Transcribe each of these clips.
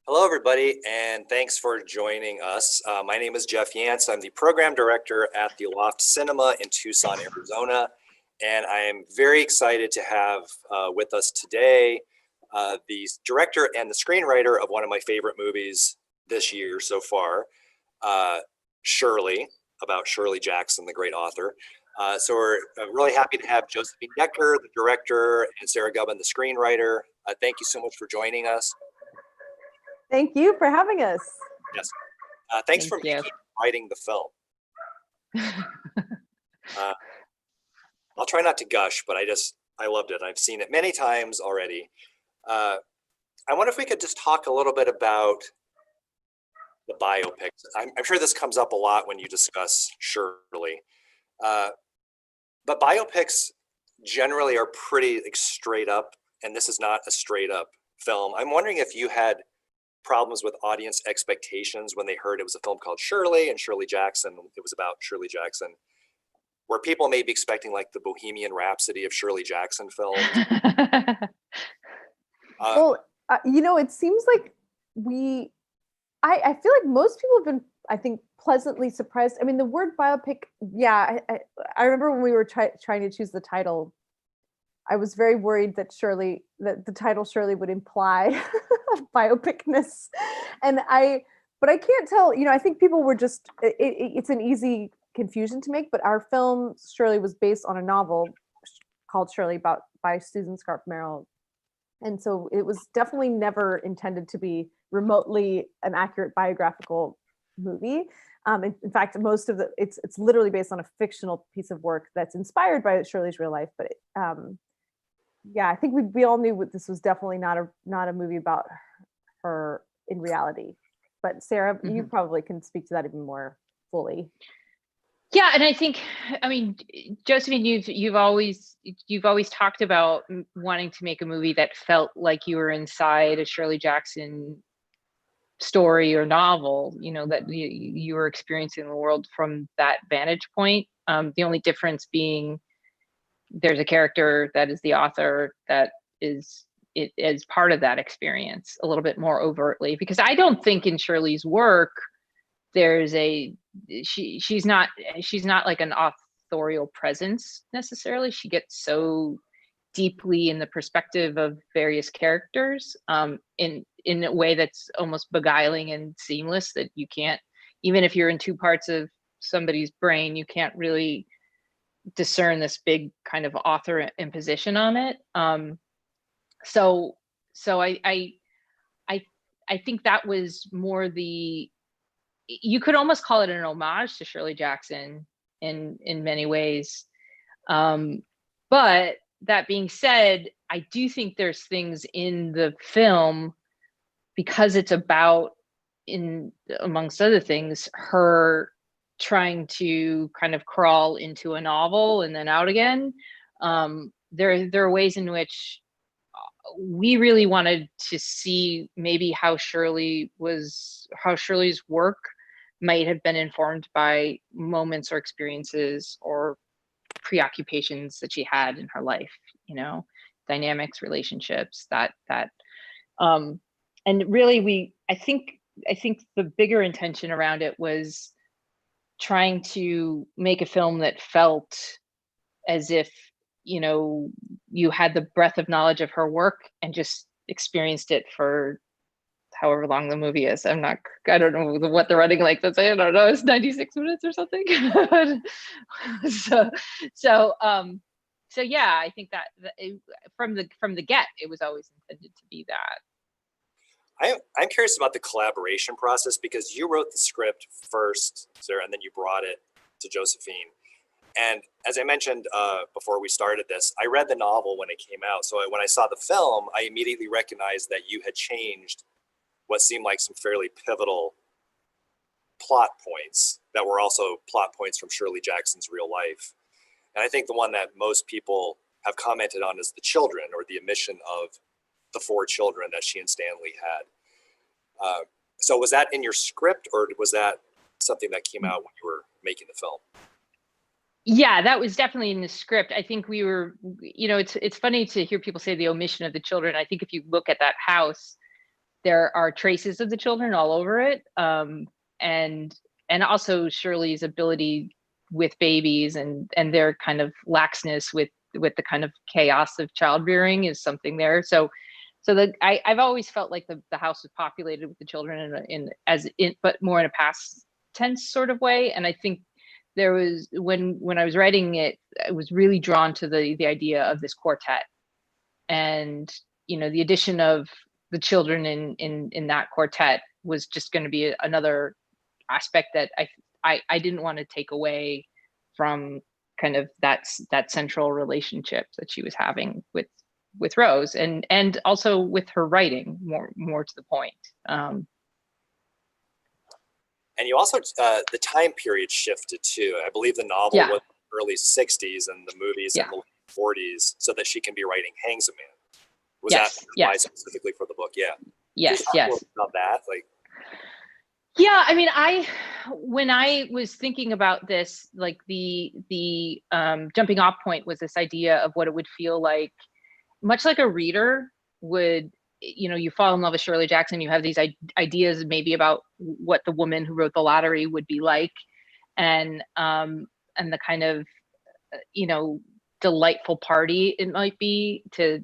Hello, everybody, and thanks for joining us. My name is Jeff Yanc. I'm the program director at the Loft Cinema in Tucson, Arizona, and I am very excited to have with us today the director and the screenwriter of one of my favorite movies this year so far, Shirley, about Shirley Jackson, the great author. So we're really happy to have Josephine Decker, the director, and Sarah Gubbins, the screenwriter. Thank you so much for joining us. Thank you for having us. Yes. Thanks for writing the film. I'll try not to gush, but I loved it. I've seen it many times already. I wonder if we could just talk a little bit about the biopics. I'm sure this comes up a lot when you discuss Shirley. But biopics generally are pretty straight up, and this is not a straight up film. I'm wondering if you had problems with audience expectations when they heard it was a film called Shirley and Shirley Jackson. It was about Shirley Jackson, where people may be expecting like the Bohemian Rhapsody of Shirley Jackson films. It seems like I feel like most people have been, I think, pleasantly surprised. I mean, the word biopic, I remember when we were trying to choose the title, I was very worried that the title Shirley would imply biopicness. But I can't tell, I think people were just, it's an easy confusion to make, but our film Shirley was based on a novel called Shirley by Susan Scarf Merrill. And so it was definitely never intended to be remotely an accurate biographical movie. In fact, most of it's literally based on a fictional piece of work that's inspired by Shirley's real life. But I think we all knew this was definitely not a movie about her in reality. But Sarah, you probably can speak to that even more fully. Yeah, and I think, Josephine, you've always talked about wanting to make a movie that felt like you were inside a Shirley Jackson story or novel, that you were experiencing the world from that vantage point. The only difference being there's a character that is the author that is part of that experience a little bit more overtly, because I don't think in Shirley's work there's she's not like an authorial presence necessarily. She gets so deeply in the perspective of various characters in a way that's almost beguiling and seamless, that you can't, even if you're in two parts of somebody's brain, you can't really discern this big kind of author imposition on it. So I think that was more you could almost call it an homage to Shirley Jackson in many ways. But that being said, I do think there's things in the film, because it's about, amongst other things, her trying to kind of crawl into a novel and then out again. There are ways in which we really wanted to see maybe how Shirley's work might have been informed by moments or experiences or preoccupations that she had in her life, dynamics, relationships, and really I think the bigger intention around it was trying to make a film that felt as if you had the breadth of knowledge of her work and just experienced it for however long the movie is. I don't know what the running length is. I don't know, it's 96 minutes or something. So yeah, I think that from the get, it was always intended to be that. I'm curious about the collaboration process, because you wrote the script first, Sarah, and then you brought it to Josephine. And as I mentioned before we started this, I read the novel when it came out. So when I saw the film, I immediately recognized that you had changed what seemed like some fairly pivotal plot points that were also plot points from Shirley Jackson's real life. And I think the one that most people have commented on is the children, or the omission of the 4 children that she and Stanley had. So was that in your script, or was that something that came out when you were making the film? Yeah, that was definitely in the script. I think we were, it's funny to hear people say the omission of the children. I think if you look at that house, there are traces of the children all over it, and also Shirley's ability with babies and their kind of laxness with the kind of chaos of child rearing is something there. So I've always felt like the house was populated with the children but more in a past tense sort of way. And I think there was, when I was writing it, I was really drawn to the idea of this quartet, and the addition of the children in that quartet was just going to be another aspect that I didn't want to take away from kind of that central relationship that she was having with Rose, and also with her writing, more to the point. And you also, the time period shifted too. I believe the novel was early 60s and the movies in the late 40s, so that she can be writing Hangs a Man. Was that applied specifically for the book? Yeah. Yes. About that, like. Yeah, I mean, when I was thinking about this, like the jumping off point was this idea of what it would feel like, much like a reader would, you fall in love with Shirley Jackson, you have these ideas maybe about what the woman who wrote The Lottery would be like, and the kind of, delightful party it might be to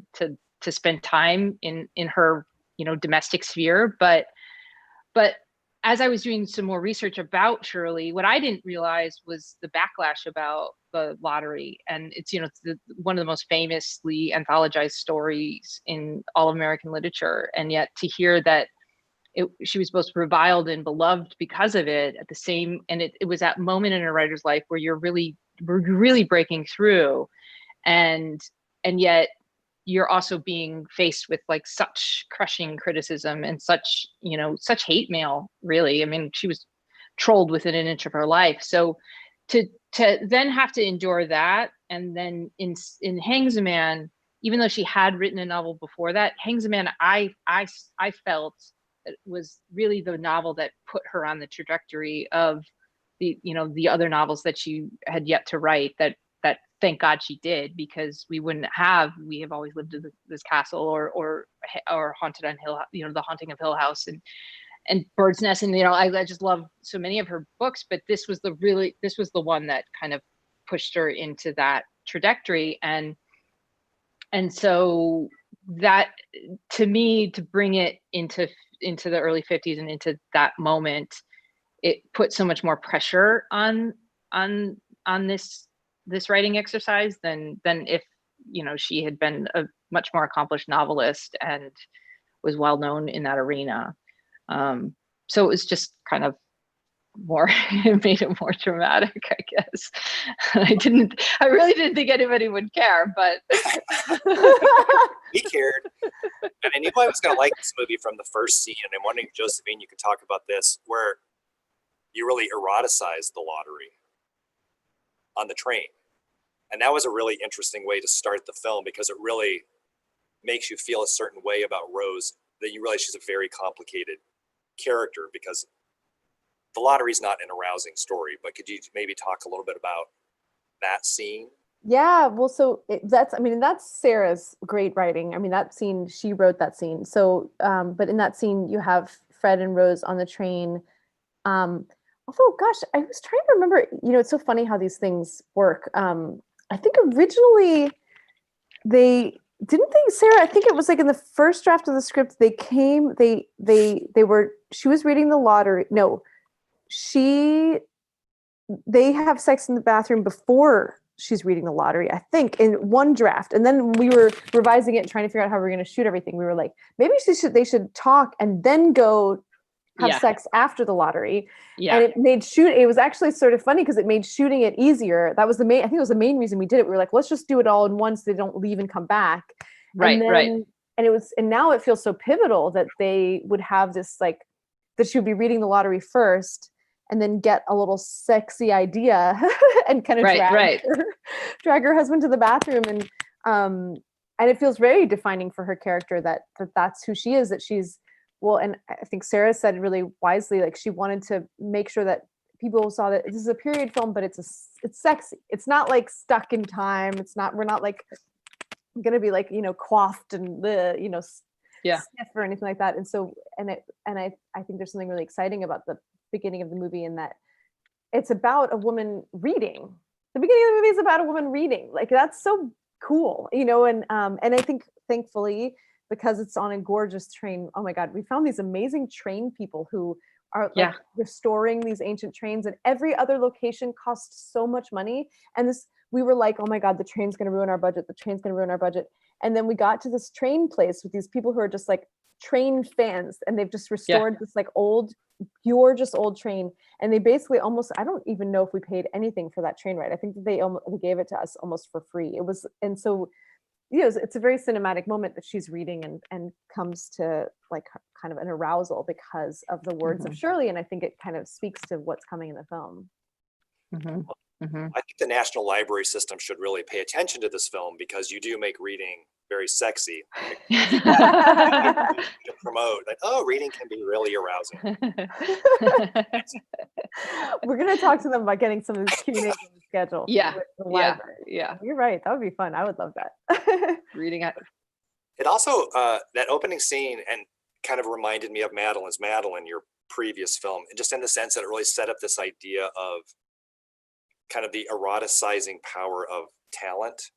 spend time in her, domestic sphere. But as I was doing some more research about Shirley, what I didn't realize was the backlash about The Lottery. And it's, it's one of the most famously anthologized stories in all of American literature. And yet to hear that she was supposed to be reviled and beloved because of it at the same, and it was that moment in a writer's life where you're really breaking through. And yet you're also being faced with like such crushing criticism and such hate mail, really. I mean, she was trolled within an inch of her life. So to then have to endure that, and then in Hangs a Man, even though she had written a novel before that, Hangs a Man, I felt it was really the novel that put her on the trajectory of the other novels that she had yet to write, that thank God she did, because we have always lived in this castle or Haunted on Hill, The Haunting of Hill House and Bird's Nest, and I just love so many of her books, but this was the one that kind of pushed her into that trajectory. And so that, to me, to bring it into the early 50s and into that moment, it put so much more pressure on this writing exercise than if she had been a much more accomplished novelist and was well known in that arena. So it was just kind of more, it made it more dramatic, I guess. I really didn't think anybody would care, but we cared. And I knew I was going to like this movie from the first scene. And I'm wondering, Josephine, you could talk about this, where you really eroticized The Lottery on the train. And that was a really interesting way to start the film, because it really makes you feel a certain way about Rose, that you realize she's a very complicated character, because The Lottery's not an arousing story. But could you maybe talk a little bit about that scene? Yeah, well, so that's Sarah's great writing. I mean, that scene, she wrote that scene. So, but in that scene, you have Fred and Rose on the train. Although, gosh, I was trying to remember, it's so funny how these things work. I think originally Sarah, I think it was like in the first draft of the script, she was reading The Lottery. No, they have sex in the bathroom before she's reading The Lottery, I think, in one draft. And then we were revising it and trying to figure out how we're going to shoot everything. We were like, maybe they should talk and then go have sex after The Lottery. Yeah. And it was actually sort of funny because it made shooting it easier. That was I think it was the main reason we did it. We were like, let's just do it all in one so they don't leave and come back. Right. And now it feels so pivotal that they would have this, like, that she would be reading The Lottery first and then get a little sexy idea and kind of drag her husband to the bathroom. And it feels very defining for her character that's who she is, that she's, well, and I think Sarah said it really wisely, like she wanted to make sure that people saw that this is a period film, but it's sexy. It's not like stuck in time. We're not like going to be like, coiffed and sniff or anything like that. And so, I think there's something really exciting about the beginning of the movie in that it's about a woman reading. The beginning of the movie is about a woman reading. Like, that's so cool, you know. And I think thankfully, because it's on a gorgeous train, oh my God, we found these amazing train people who are like restoring these ancient trains, and every other location costs so much money. And we were like, oh my God, the train's going to ruin our budget. The train's going to ruin our budget. And then we got to this train place with these people who are just like train fans, and they've just restored this like old, gorgeous old train. And they basically almost, I don't even know if we paid anything for that train ride. I think that they gave it to us almost for free. It was, and so, you know, it's a very cinematic moment that she's reading and comes to like kind of an arousal because of the words of Shirley. And I think it kind of speaks to what's coming in the film. I think the National Library System should really pay attention to this film, because you do make reading very sexy. To promote like, oh, reading can be really arousing. We're going to talk to them about getting some of these Q&As on the schedule. Yeah. You're right. That would be fun. I would love that. Reading it. It also, that opening scene, and kind of reminded me of Madelaine, your previous film, just in the sense that it really set up this idea of kind of the eroticizing power of talent.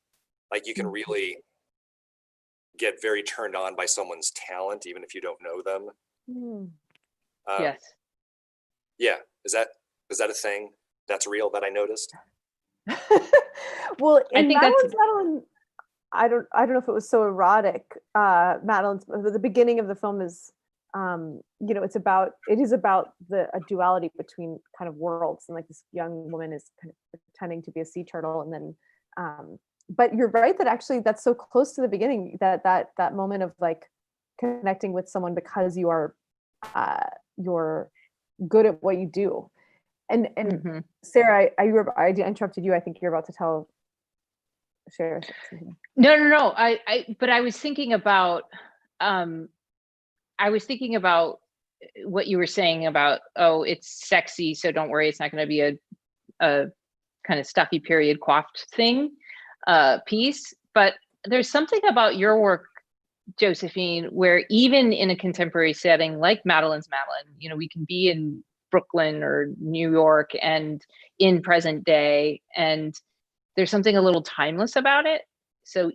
Like, you can really get very turned on by someone's talent, even if you don't know them. Yes. Yeah. Is that a thing that's real that I noticed? Well, in Madelaine, I don't know if it was so erotic. Madeleine's, the beginning of the film is, you know, it is about a duality between kind of worlds, and like this young woman is kind of pretending to be a sea turtle, and then but you're right that actually that's so close to the beginning, that moment of like connecting with someone because you're good at what you do. And Sarah, I interrupted you. I think you're about to tell Sarah something. No. But I was thinking about what you were saying about, oh, it's sexy, so don't worry, it's not going to be a kind of stuffy period coiffed thing piece. But there's something about your work, Josephine, where even in a contemporary setting like Madeline's Madelaine, you know, we can be in Brooklyn or New York and in present day, and there's something a little timeless about it. So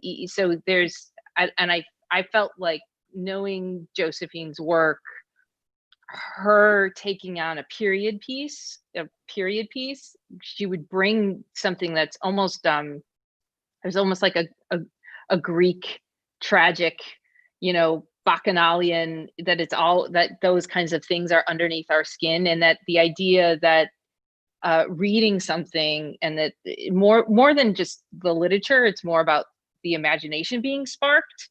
there's, I felt like, knowing Josephine's work, her taking on a period piece, she would bring something that's almost there's almost like a Greek tragic, you know, bacchanalian, that it's all, that those kinds of things are underneath our skin, and that the idea that reading something, and that more than just the literature, it's more about the imagination being sparked,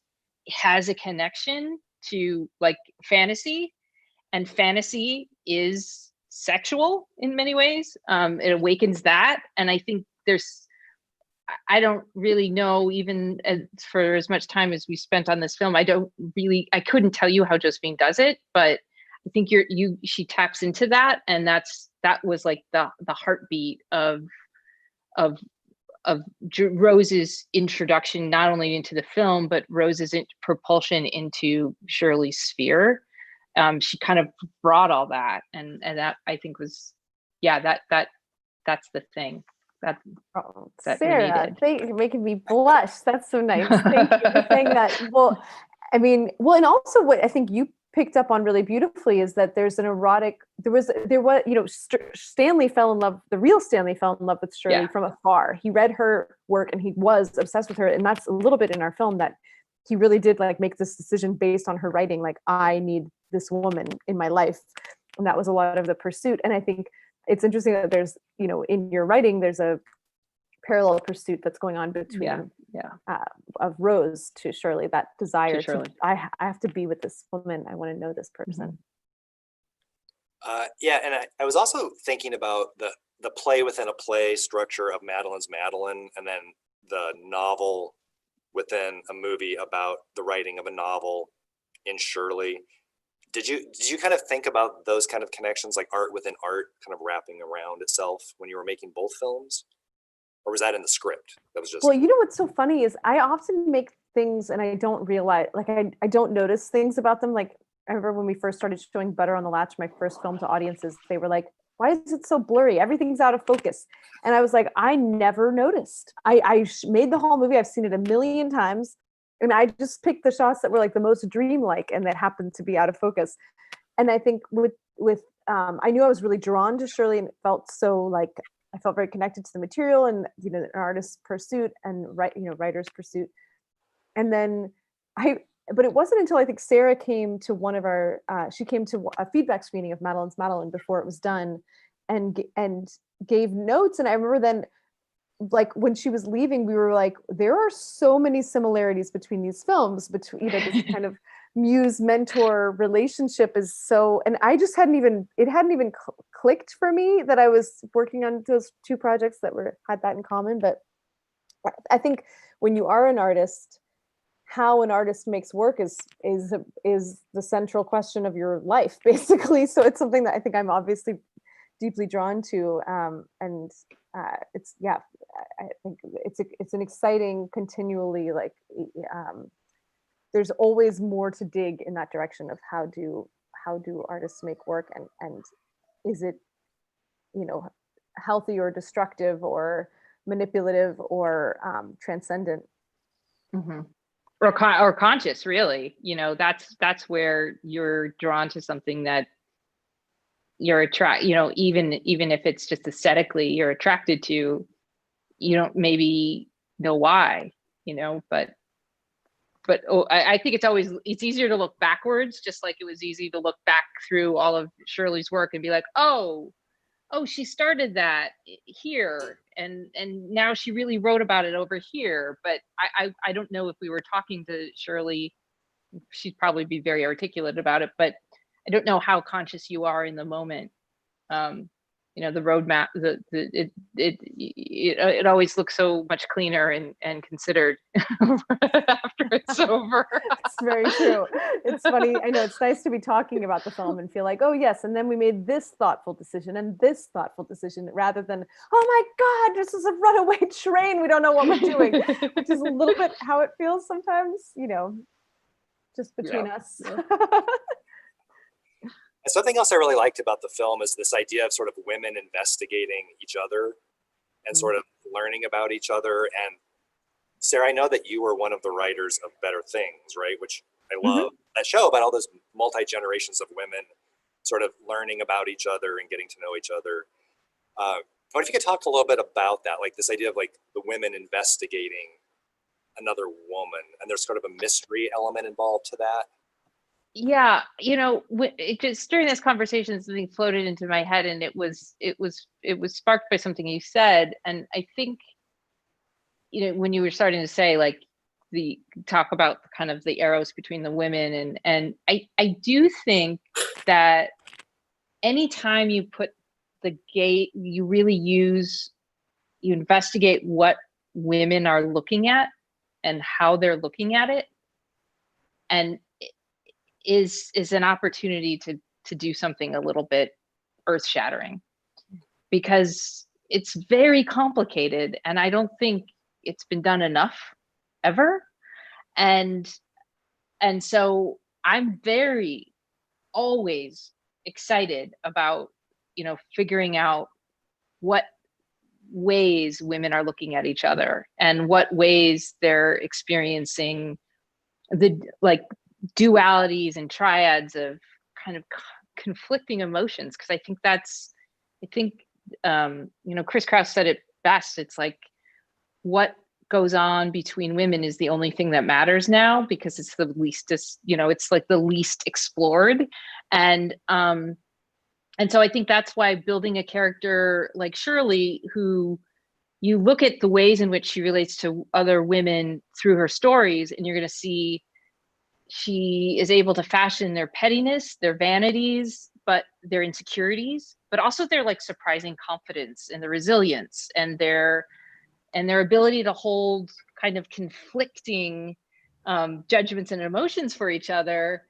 has a connection to like fantasy, and fantasy is sexual in many ways. It awakens that, and I think I don't really know, even for as much time as we spent on this film, I couldn't tell you how Josephine does it, but I think she taps into that, and that was like the heartbeat of Rose's introduction, not only into the film, but Rose's propulsion into Shirley's sphere. She kind of brought all that, and that, I think, was, that's the thing. That Sarah, you're making me blush. That's so nice. Thank you for saying that. Well, I mean, and also what I think you picked up on really beautifully is that there's an erotic, there was, you know, the real Stanley fell in love with Shirley from afar. He read her work and he was obsessed with her. And that's a little bit in our film, that he really did like make this decision based on her writing. Like, I need this woman in my life. And that was a lot of the pursuit. And I think it's interesting that there's, you know, in your writing, there's a parallel pursuit that's going on between of Rose to Shirley, that desire to I have to be with this woman. I want to know this person. And I was also thinking about the play within a play structure of Madeleine's Madelaine, and then the novel within a movie about the writing of a novel in Shirley. Did you kind of think about those kind of connections, like art within art, kind of wrapping around itself when you were making both films? Or was that in the script? That was just... Well, you know what's so funny is I often make things and I don't realize, like I don't notice things about them. Like I remember when we first started showing Butter on the Latch, my first film to audiences, they were like, why is it so blurry? Everything's out of focus. And I was like, I never noticed. I made the whole movie. I've seen it a million times. And I just picked the shots that were like the most dreamlike and that happened to be out of focus. And I think with I knew I was really drawn to Shirley, and it felt so like I felt very connected to the material and an artist's pursuit and writer's pursuit. And then but it wasn't until I think Sarah came to one of our she came to a feedback screening of Madelaine before it was done, and gave notes. And I remember then, like when she was leaving, we were like, there are so many similarities between these films, between this kind of muse mentor relationship is so, and I just hadn't even clicked for me that I was working on those two projects that had that in common. But I think when you are an artist, how an artist makes work is the central question of your life, basically. So it's something that I think I'm obviously deeply drawn to, and it's I think it's an exciting, continually like there's always more to dig in that direction of how do artists make work, and is it healthy or destructive or manipulative or transcendent. Mm-hmm. Or conscious, really. That's where you're drawn to something that you're even if it's just aesthetically you're attracted to, you don't maybe know why, but I think it's easier to look backwards, just like it was easy to look back through all of Shirley's work and be like, oh, she started that here, and now she really wrote about it over here. But I don't know if we were talking to Shirley, she'd probably be very articulate about it, but I don't know how conscious you are in the moment. The roadmap, it always looks so much cleaner and considered after it's over. It's very true. It's funny. I know it's nice to be talking about the film and feel like, oh yes, and then we made this thoughtful decision and this thoughtful decision, rather than, oh my God, this is a runaway train. We don't know what we're doing, which is a little bit how it feels sometimes, just between us. Yeah. And something else I really liked about the film is this idea of sort of women investigating each other and sort of learning about each other. And Sarah, I know that you were one of the writers of Better Things, right? Which I love that show about all those multi-generations of women sort of learning about each other and getting to know each other. What if you could talk a little bit about that, like this idea of like the women investigating another woman, and there's sort of a mystery element involved to that. Yeah, just during this conversation, something floated into my head, and it was sparked by something you said. And I think, when you were starting to say like the talk about kind of the arrows between the women, and I do think that anytime you put the gate, you really you investigate what women are looking at and how they're looking at it, and is an opportunity to do something a little bit earth-shattering, because it's very complicated, and I don't think it's been done enough ever. And so I'm very always excited about figuring out what ways women are looking at each other and what ways they're experiencing the dualities and triads of kind of conflicting emotions. Because I think Chris Kraus said it best. It's like what goes on between women is the only thing that matters now, because it's the least it's like the least explored. And so I think that's why building a character like Shirley, who you look at the ways in which she relates to other women through her stories, and you're going to see she is able to fashion their pettiness, their vanities, but their insecurities, but also their like surprising confidence and the resilience and their ability to hold kind of conflicting judgments and emotions for each other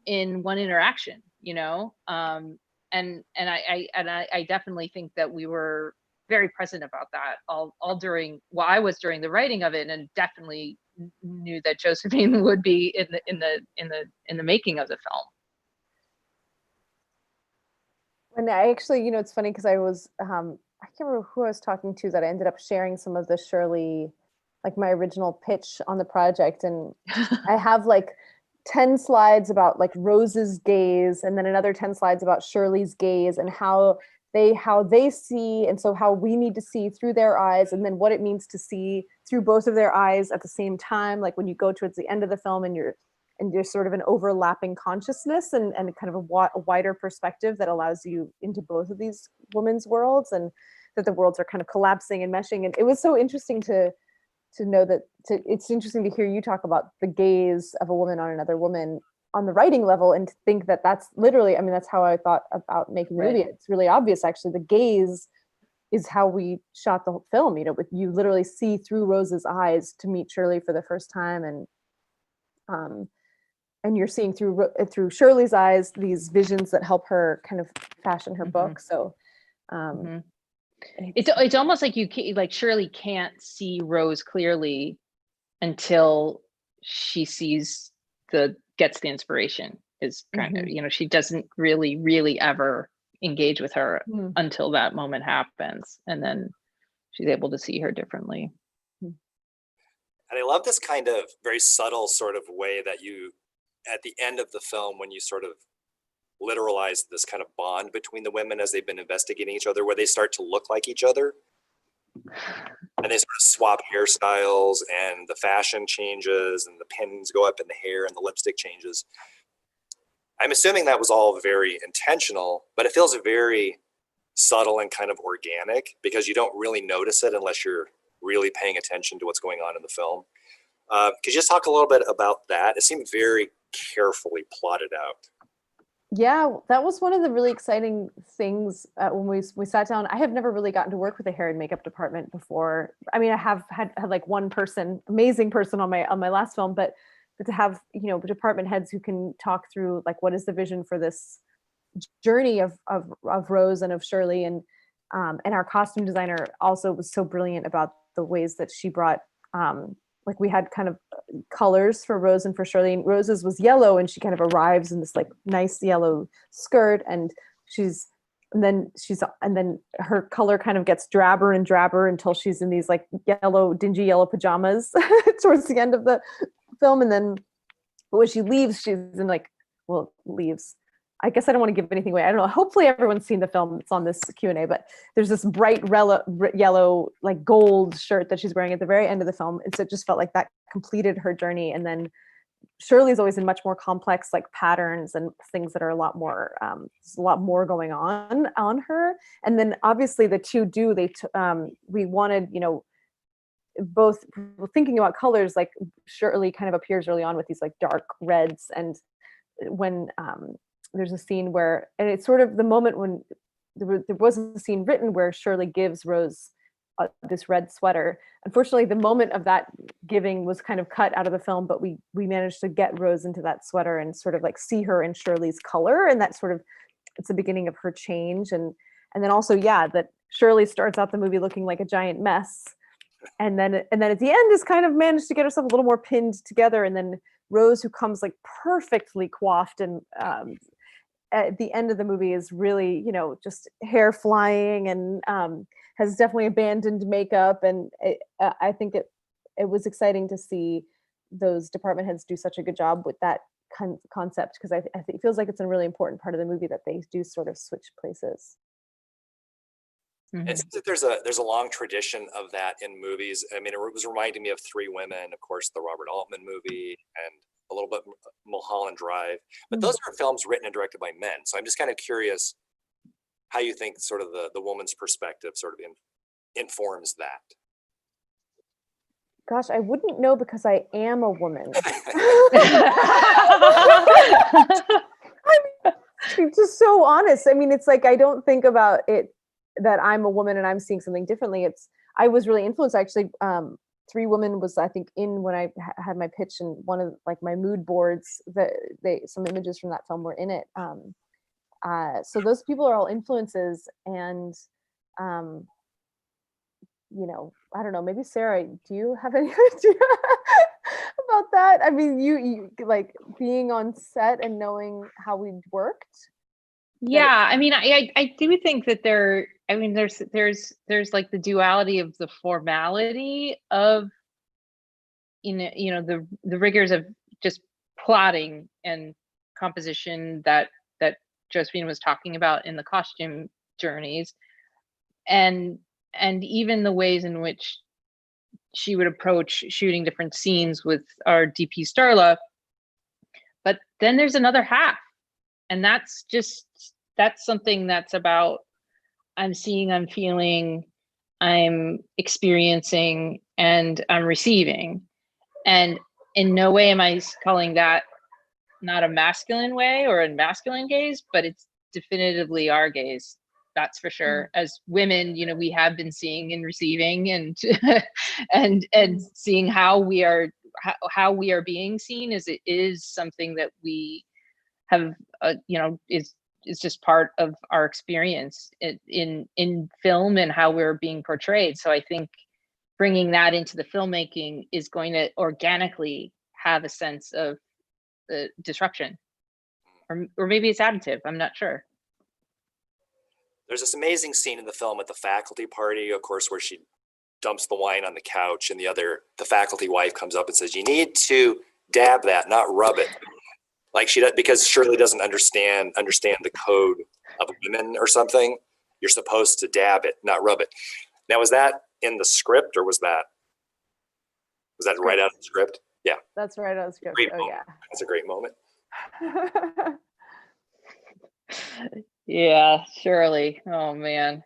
in one interaction, and I definitely think that we were very present about that all during I was during the writing of it, and definitely knew that Josephine would be in the making of the film. And I actually, it's funny because I was, I can't remember who I was talking to that I ended up sharing some of the Shirley, like my original pitch on the project. And I have like 10 slides about like Rose's gaze, and then another 10 slides about Shirley's gaze and how they see, and so how we need to see through their eyes, and then what it means to see through both of their eyes at the same time. Like when you go towards the end of the film and there's sort of an overlapping consciousness and kind of a wider perspective that allows you into both of these women's worlds, and that the worlds are kind of collapsing and meshing. And it was so interesting to know that it's interesting to hear you talk about the gaze of a woman on another woman on the writing level, and to think that that's literally, I mean, that's how I thought about making the movie. It's really obvious, actually. The gaze is how we shot the whole film, with you literally see through Rose's eyes to meet Shirley for the first time. And you're seeing through Shirley's eyes, these visions that help her kind of fashion her book. So, it's almost like Shirley can't see Rose clearly until she gets the inspiration. Is kind of, she doesn't really ever engage with her until that moment happens, and then she's able to see her differently. And I love this kind of very subtle sort of way that you, at the end of the film, when you sort of literalize this kind of bond between the women as they've been investigating each other, where they start to look like each other, and they sort of swap hairstyles, and the fashion changes, and the pins go up in the hair, and the lipstick changes. I'm assuming that was all very intentional, but it feels very subtle and kind of organic, because you don't really notice it unless you're really paying attention to what's going on in the film. Could you just talk a little bit about that? It seemed very carefully plotted out. Yeah, that was one of the really exciting things when we sat down. I have never really gotten to work with a hair and makeup department before. I mean, I have had like one person, amazing person on my last film, but to have, department heads who can talk through like, what is the vision for this journey of Rose and of Shirley, and our costume designer also was so brilliant about the ways that she brought like we had kind of colors for Rose and for Shirley. And Rose's was yellow, and she kind of arrives in this like nice yellow skirt, and then her color kind of gets drabber and drabber until she's in these like dingy yellow pajamas towards the end of the film. And then when she leaves, she's in leaves. I guess I don't want to give anything away. I don't know. Hopefully everyone's seen the film. It's on this Q&A, but there's this bright yellow, like gold shirt that she's wearing at the very end of the film. And so it just felt like that completed her journey. And then Shirley's always in much more complex, like patterns and things that are a lot more, there's a lot more going on her. And then obviously the two we wanted, both thinking about colors, like Shirley kind of appears early on with these like dark reds. And when, there's a scene where, and it's sort of the moment when there was a scene written where Shirley gives Rose this red sweater. Unfortunately, the moment of that giving was kind of cut out of the film, but we managed to get Rose into that sweater and sort of like see her in Shirley's color, and that sort of, it's the beginning of her change. And then also, that Shirley starts out the movie looking like a giant mess, and then at the end is kind of managed to get herself a little more pinned together, and then Rose, who comes like perfectly coiffed and at the end of the movie is really, just hair flying, and has definitely abandoned makeup. And I think it was exciting to see those department heads do such a good job with that concept, because I think it feels like it's a really important part of the movie that they do sort of switch places. It seems that there's a long tradition of that in movies. I mean, it was reminding me of Three Women, of course, the Robert Altman movie, and a little bit Mulholland Drive. But those are films written and directed by men. So I'm just kind of curious how you think sort of the woman's perspective sort of informs that. Gosh, I wouldn't know, because I am a woman. I'm just so honest. I mean, it's like, I don't think about it that I'm a woman and I'm seeing something differently. I was really influenced, actually. Three Women was, I think, in when I had my pitch, and one of like my mood boards, some images from that film were in it. So those people are all influences, and I don't know, maybe Sarah, do you have any idea? about that? I mean, you like being on set and knowing how we worked. Yeah, I mean, I do think that there's like the duality of the formality of the rigors of just plotting and composition that Josephine was talking about in the costume journeys, and even the ways in which she would approach shooting different scenes with our DP Starla. But then there's another half, and that's something that's about I'm seeing, I'm feeling, I'm experiencing, and I'm receiving. And in no way am I calling that not a masculine way or a masculine gaze, but it's definitively our gaze. That's for sure. As women, we have been seeing and receiving and and seeing how we are being seen is something that we have is just part of our experience in film and how we're being portrayed. So I think bringing that into the filmmaking is going to organically have a sense of the disruption, or maybe it's additive. I'm not sure. There's this amazing scene in the film at the faculty party, of course, where she dumps the wine on the couch, and the faculty wife comes up and says, "You need to dab that, not rub it." Like she does, because Shirley doesn't understand the code of women or something. You're supposed to dab it, not rub it. Now, was that in the script, or was that right out of the script? Yeah, that's right out of the script. Great oh moment. Yeah, that's a great moment. Yeah, Shirley. Oh man,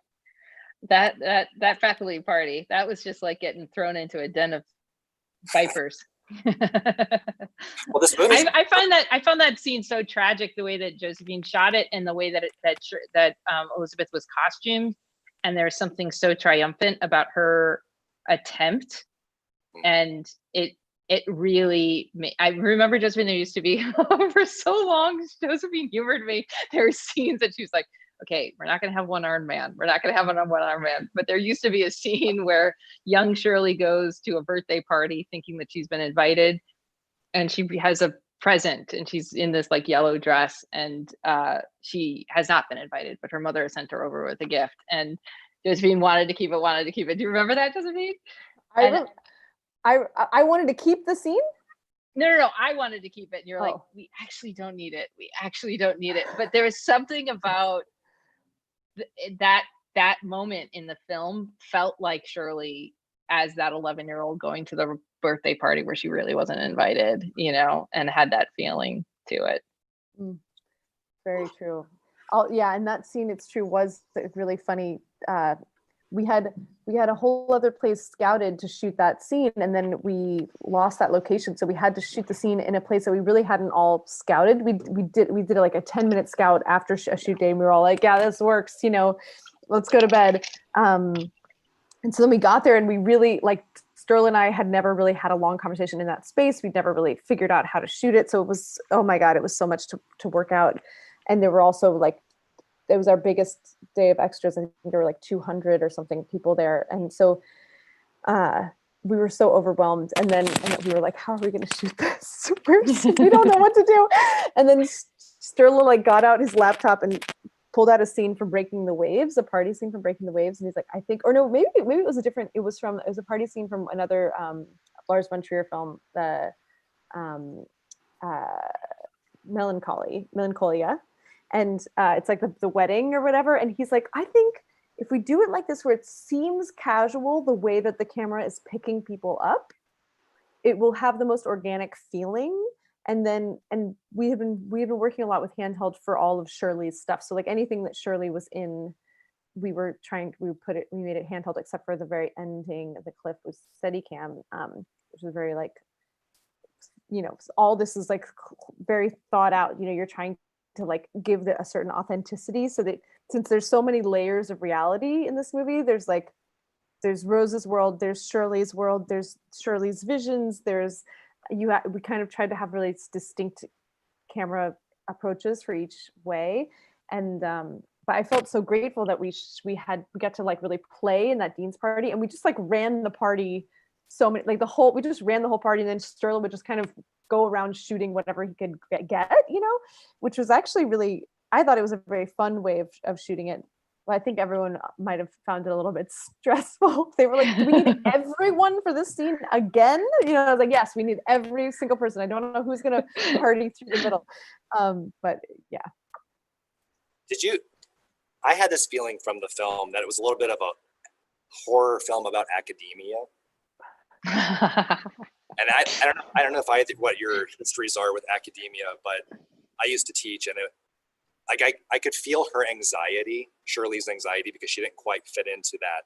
that faculty party, that was just like getting thrown into a den of vipers. Well, this movie. I found that scene so tragic, the way that Josephine shot it, and the way that Elisabeth was costumed, and there's something so triumphant about her attempt, and it really I remember Josephine, there used to be for so long, Josephine humored me. There were scenes that she was like, okay, we're not going to have one-armed man. We're not going to have one-armed man. But there used to be a scene where young Shirley goes to a birthday party thinking that she's been invited, and she has a present, and she's in this like yellow dress, and she has not been invited, but her mother has sent her over with a gift, and Josephine wanted to keep it. Do you remember that, Josephine? I wanted to keep the scene. No, I wanted to keep it. And you're like, we actually don't need it. But there was something about that moment in the film felt like Shirley as that 11-year-old going to the birthday party where she really wasn't invited, and had that feeling to it. Very true. And that scene, it's true, was really funny. We had a whole other place scouted to shoot that scene, and then we lost that location, so we had to shoot the scene in a place that we really hadn't all scouted. We did like a 10-minute scout after a shoot day, and we were all like, yeah, this works, let's go to bed. And so then we got there, and we really, like, Sterling and I had never really had a long conversation in that space. We'd never really figured out how to shoot it, so it was, oh my God, it was so much to work out. And there were also like, it was our biggest day of extras. I think there were like 200 or something people there. And so we were so overwhelmed. And then we were like, how are we going to shoot this? We don't know what to do. And then Sterling like got out his laptop and pulled out a scene from Breaking the Waves, a party scene from Breaking the Waves. And he's like, I think, or no, maybe it was it was a party scene from another Lars von Trier film, the Melancholia. And it's like the wedding or whatever. And he's like, I think if we do it like this, where it seems casual, the way that the camera is picking people up, it will have the most organic feeling. And we've been working a lot with handheld for all of Shirley's stuff. So like anything that Shirley was in, we made it handheld, except for the very ending of the clip was Steadicam, which was very like, all this is like very thought out. You're trying to like give a certain authenticity, so that since there's so many layers of reality in this movie, there's Rose's world, there's Shirley's world, there's Shirley's visions, we kind of tried to have really distinct camera approaches for each way. And but I felt so grateful that we got to like really play in that Dean's party, and we just like ran the party so many, like we just ran the whole party, and then Sterling would just kind of go around shooting whatever he could get, which was actually really, I thought it was a very fun way of shooting it. Well, I think everyone might have found it a little bit stressful. They were like, do we need everyone for this scene again? I was like, yes, we need every single person. I don't know who's going to party through the middle. But yeah. I had this feeling from the film that it was a little bit of a horror film about academia. And I don't know what your histories are with academia, but I used to teach, and I could feel her anxiety, Shirley's anxiety, because she didn't quite fit into that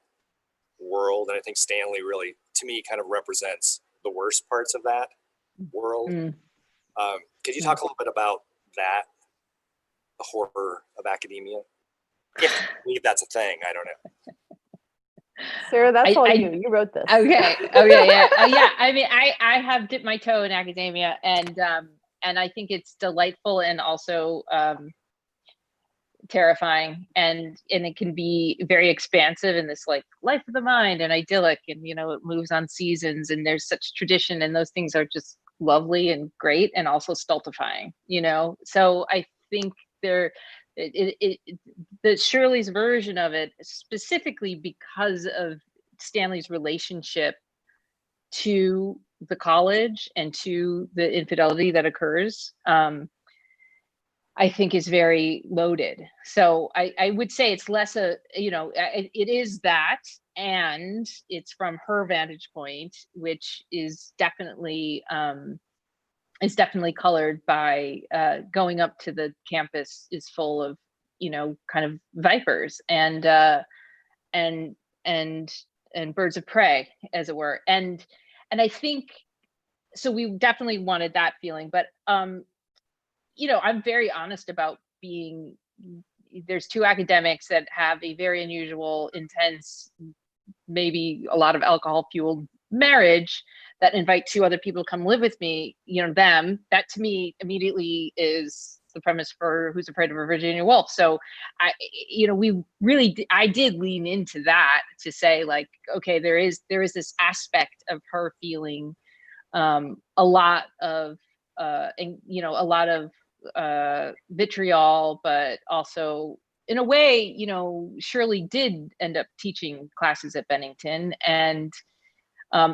world. And I think Stanley really, to me, kind of represents the worst parts of that world. Could you talk a little bit about that, the horror of academia? If that's a thing, I don't know. Sarah, that's all you. You wrote this. Okay. Yeah. I mean, I have dipped my toe in academia, and I think it's delightful and also terrifying, and it can be very expansive in this like life of the mind and idyllic, and it moves on seasons, and there's such tradition, and those things are just lovely and great, and also stultifying. So I think the Shirley's version of it, specifically because of Stanley's relationship to the college and to the infidelity that occurs, I think is very loaded. So I would say it's less it is that, and it's from her vantage point, which is definitely colored by going up to the campus is full of kind of vipers and birds of prey, as it were, and I think so. We definitely wanted that feeling, but I'm very honest about being. There's two academics that have a very unusual, intense, maybe a lot of alcohol fueled marriage that invite two other people to come live with me, that to me immediately is the premise for Who's Afraid of a Virginia Woolf. So I did lean into that to say, like, okay, there is this aspect of her feeling a lot of vitriol, but also in a way, Shirley did end up teaching classes at Bennington, and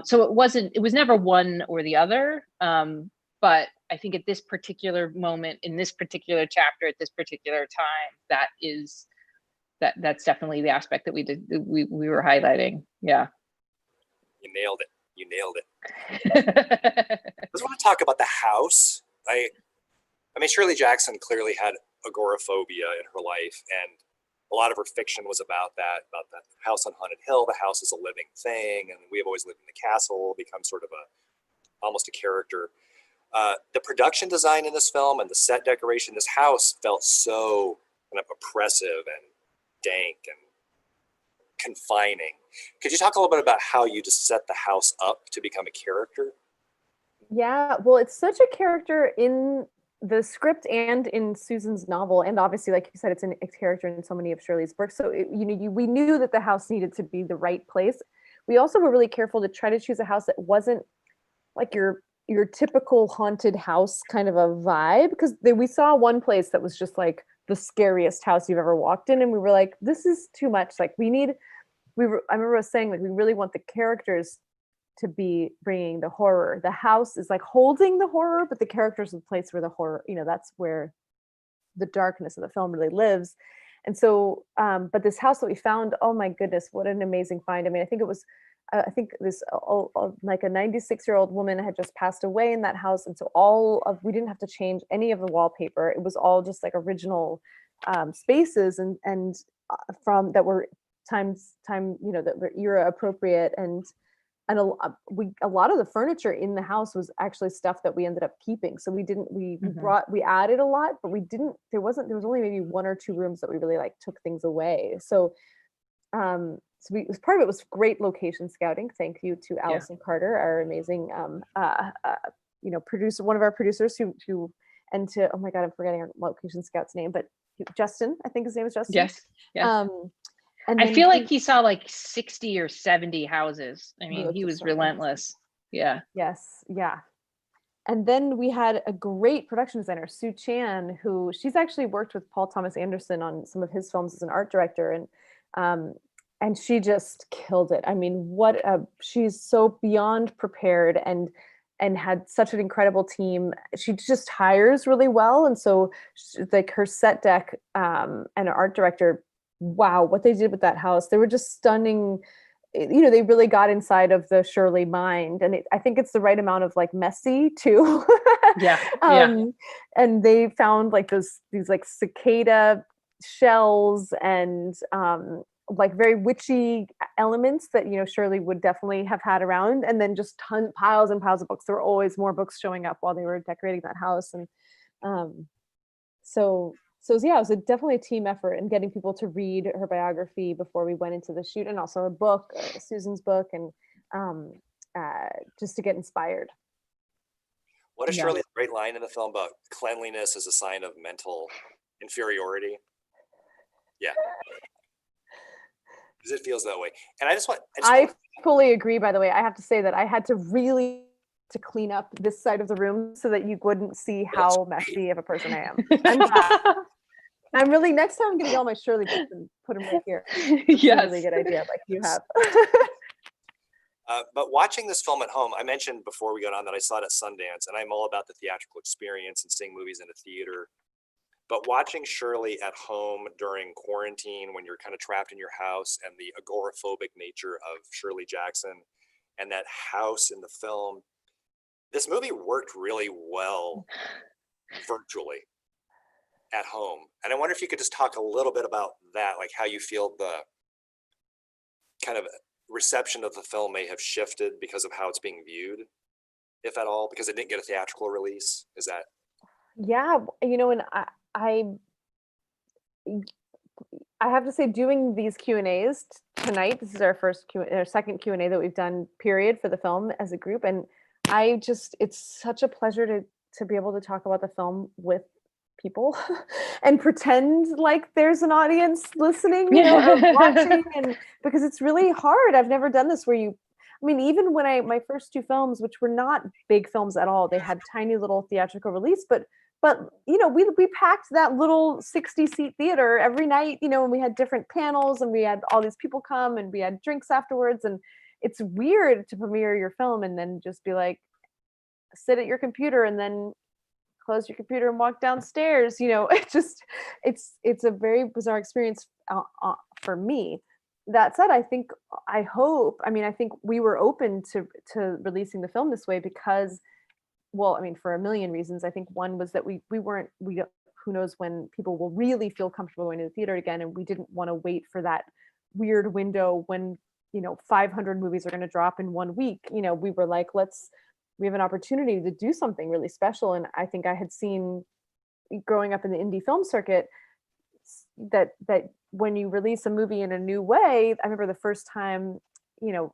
so it was never one or the other. But I think at this particular moment, in this particular chapter, at this particular time, that's definitely the aspect that we were highlighting. Yeah. You nailed it. I just want to talk about the house. I mean, Shirley Jackson clearly had agoraphobia in her life, and a lot of her fiction was about the house on Haunted Hill. The house is a living thing, and we have always lived in the castle, becomes sort of almost a character. The production design in this film and the set decoration, this house felt so kind of oppressive and dank and confining. Could you talk a little bit about how you just set the house up to become a character? Yeah, well, it's such a character in the script and in Susan's novel, and obviously, like you said, it's a character in so many of Shirley's books. So we knew that the house needed to be the right place. We also were really careful to try to choose a house that wasn't like your typical haunted house kind of a vibe, because we saw one place that was just like the scariest house you've ever walked in, and we were like, this is too much. Like I remember us saying, like, we really want the characters to be bringing the horror. The house is like holding the horror, but the characters are the place where the horror, that's where the darkness of the film really lives. And so, but this house that we found, oh my goodness, what an amazing find. I mean, I think this like a 96-year-old woman had just passed away in that house. And so we didn't have to change any of the wallpaper. It was all just like original spaces and from that were that were era appropriate, and a lot of the furniture in the house was actually stuff that we ended up keeping. So we added a lot, but there was only maybe one or two rooms that we really like took things away. So part of it was great location scouting. Thank you to Allison Carter, our amazing producer, one of our producers and to, oh my God, I'm forgetting our location scout's name, but Justin, I think his name is Justin. Yes. And I then feel like he saw like 60 or 70 houses. I mean, looked he at was so many relentless. Yeah. Yes, yeah. And then we had a great production designer, Sue Chan, who she's actually worked with Paul Thomas Anderson on some of his films as an art director, um, and she just killed it. I mean, she's so beyond prepared and had such an incredible team. She just hires really well, and so like her set deck and art director, wow, what they did with that house, they were just stunning. They really got inside of the Shirley mind, and I think it's the right amount of like messy too. Yeah. Yeah. And they found like these like cicada shells and like very witchy elements that Shirley would definitely have had around, and then just piles and piles of books. There were always more books showing up while they were decorating that house, and so yeah, it was definitely a team effort in getting people to read her biography before we went into the shoot, and also a book, Susan's book, and just to get inspired. What is Shirley's great line in the film about cleanliness as a sign of mental inferiority? Yeah, because it feels that way. And I fully agree. By the way, I have to say that I had to really to clean up this side of the room so that you wouldn't see how messy of a person I am. I'm really, next time I'm gonna get all my Shirley books and put them right here. It's a really good idea, like you have. But watching this film at home, I mentioned before we got on that I saw it at Sundance, and I'm all about the theatrical experience and seeing movies in a theater. But watching Shirley at home during quarantine, when you're kind of trapped in your house, and the agoraphobic nature of Shirley Jackson and that house in the film, this movie worked really well virtually at home. And I wonder if you could just talk a little bit about that, like how you feel the kind of reception of the film may have shifted because of how it's being viewed, if at all, because it didn't get a theatrical release. Is that? Yeah, and I have to say, doing these Q&As tonight, this is our second Q&A that we've done, period, for the film as a group, and it's such a pleasure to be able to talk about the film with people and pretend like there's an audience listening, or watching, and because it's really hard. I've never done this where even when my first two films, which were not big films at all, they had tiny little theatrical release, but we packed that little 60-seat theater every night, and we had different panels, and we had all these people come, and we had drinks afterwards, and it's weird to premiere your film and then just be like, sit at your computer and then close your computer and walk downstairs. It's a very bizarre experience for me. That said, I think we were open to releasing the film this way because, for a million reasons. I think one was that we who knows when people will really feel comfortable going to the theater again, and we didn't want to wait for that weird window when 500 movies are going to drop in 1 week. We were like, we have an opportunity to do something really special. And I think I had seen, growing up in the indie film circuit, that when you release a movie in a new way, I remember the first time, the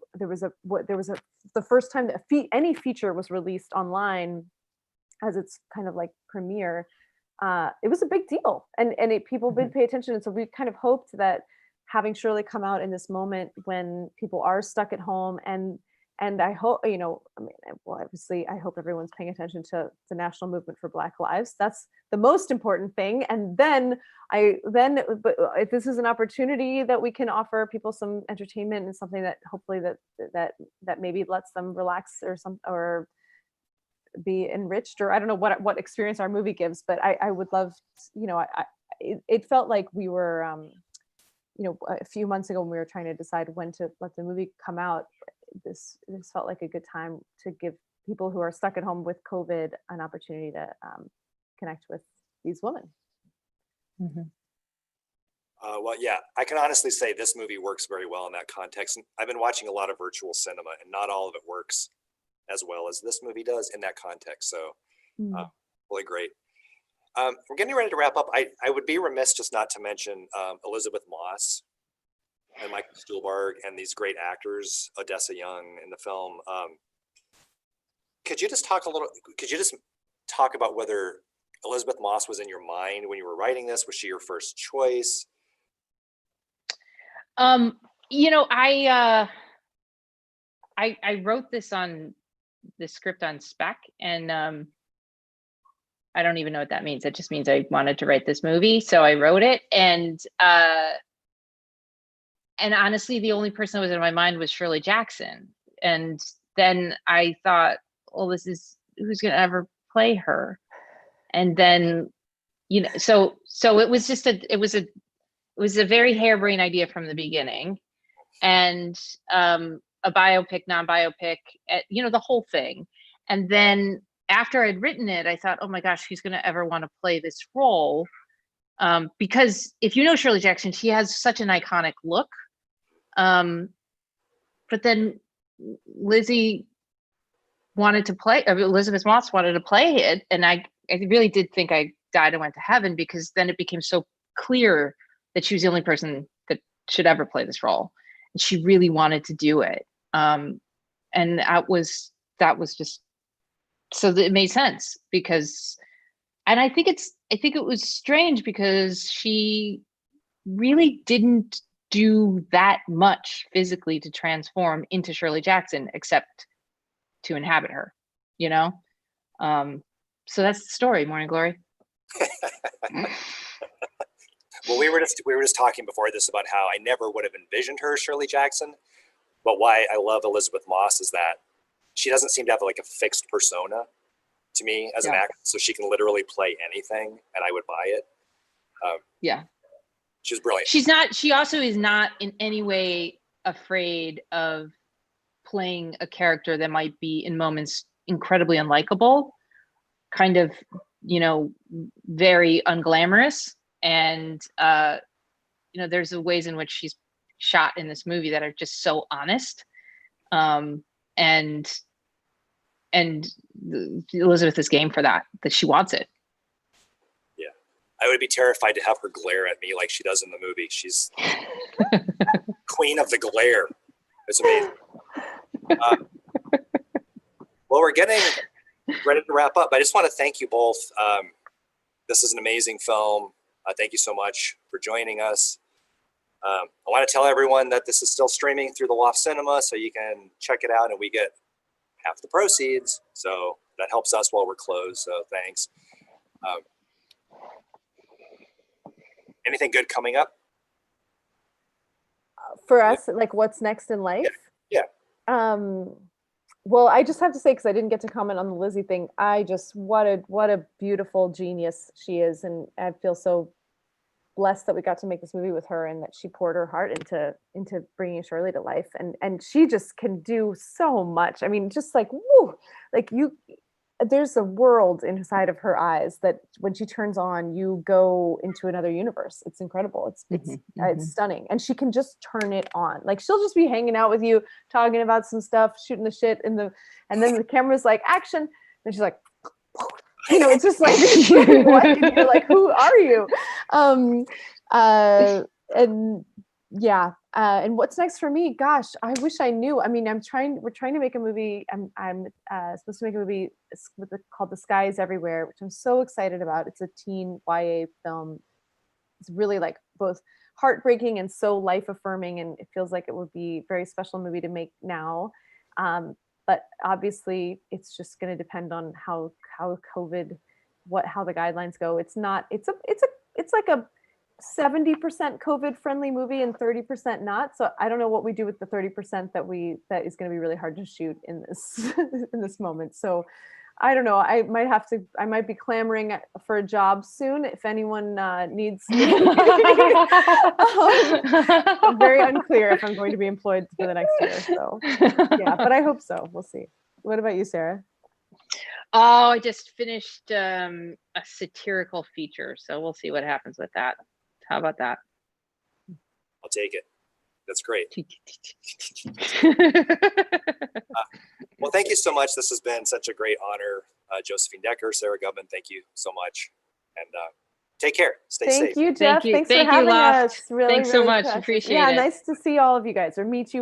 first time that any feature was released online as its kind of like premiere, it was a big deal, and people did pay attention. And so we kind of hoped that having Shirley come out in this moment when people are stuck at home, and I hope, obviously I hope everyone's paying attention to the national movement for Black Lives. That's the most important thing. And then but if this is an opportunity that we can offer people some entertainment and something that hopefully that maybe lets them relax or be enriched, or I don't know what experience our movie gives, but I would love, it felt like we were, a few months ago when we were trying to decide when to let the movie come out, this felt like a good time to give people who are stuck at home with COVID an opportunity to connect with these women. Mm-hmm. Well, yeah, I can honestly say this movie works very well in that context. And I've been watching a lot of virtual cinema, and not all of it works as well as this movie does in that context. So really great. We're getting ready to wrap up. I would be remiss just not to mention Elisabeth Moss and Michael Stuhlbarg and these great actors, Odessa Young in the film. Could you just talk about whether Elisabeth Moss was in your mind when you were writing this? Was she your first choice? You know, I wrote this on the script on spec, and I don't even know what that means. It just means I wanted to write this movie, so I wrote it. And honestly, the only person that was in my mind was Shirley Jackson. And then I thought, well, this is who's going to ever play her. And then, you know, so it was just it was a very harebrained idea from the beginning, and a biopic, non-biopic, you know, the whole thing. And then after I'd written it, I thought, oh my gosh, who's going to ever want to play this role? Because if you know Shirley Jackson, she has such an iconic look. But then Lizzie wanted to play, Elisabeth Moss wanted to play it. And I really did think I died and went to heaven, because then it became so clear that she was the only person that should ever play this role. And she really wanted to do it. And that was just, so that it made sense, because, and I think it was strange because she really didn't do that much physically to transform into Shirley Jackson, except to inhabit her, you know? So that's the story, Morning Glory. Well, we were just talking before this about how I never would have envisioned her as Shirley Jackson, but why I love Elisabeth Moss is that she doesn't seem to have like a fixed persona to me as an actor, so she can literally play anything, and I would buy it. Yeah, she's brilliant. She also is not in any way afraid of playing a character that might be in moments incredibly unlikable, kind of, you know, very unglamorous. And you know, there's the ways in which she's shot in this movie that are just so honest. And Elisabeth is game for that she wants it. Yeah, I would be terrified to have her glare at me like she does in the movie. She's queen of the glare. It's amazing. Well, we're getting ready to wrap up. I just want to thank you both. This is an amazing film. Thank you so much for joining us. I want to tell everyone that this is still streaming through the Loft Cinema, so you can check it out, and we get half the proceeds. So that helps us while we're closed. So thanks. Anything good coming up? For us, like what's next in life? Yeah. Well, I just have to say, because I didn't get to comment on the Lizzie thing, what a beautiful genius she is, and I feel so blessed that we got to make this movie with her, and that she poured her heart into bringing Shirley to life, and she just can do so much. I mean, just like woo, like there's a world inside of her eyes that when she turns on, you go into another universe. It's incredible. It's stunning. And she can just turn it on. Like she'll just be hanging out with you, talking about some stuff, shooting the shit and then the camera's like action. And she's like, you know, it's just like, what? And you're like, who are you? And yeah. And what's next for me? Gosh, I wish I knew. I mean, we're trying to make a movie. I'm supposed to make a movie called The Sky is Everywhere, which I'm so excited about. It's a teen YA film. It's really like both heartbreaking and so life affirming. And it feels like it would be a very special movie to make now. But obviously it's just going to depend on how COVID, how the guidelines go. It's like a 70% COVID friendly movie and 30% not. So I don't know what we do with the 30% that is going to be really hard to shoot in this in this moment. So I don't know. I might be clamoring for a job soon if anyone needs me. I'm very unclear if I'm going to be employed for the next year. So yeah, but I hope so. We'll see. What about you, Sarah? Oh, I just finished a satirical feature, so we'll see what happens with that. How about that? I'll take it. That's great. Well, thank you so much. This has been such a great honor. Josephine Decker, Sarah Gubbins, thank you so much. And take care. Stay safe. Thank you, Jeff. Thanks for having us. Really, Thanks so really much. precious. Appreciate it. Yeah, nice to see all of you guys or meet you.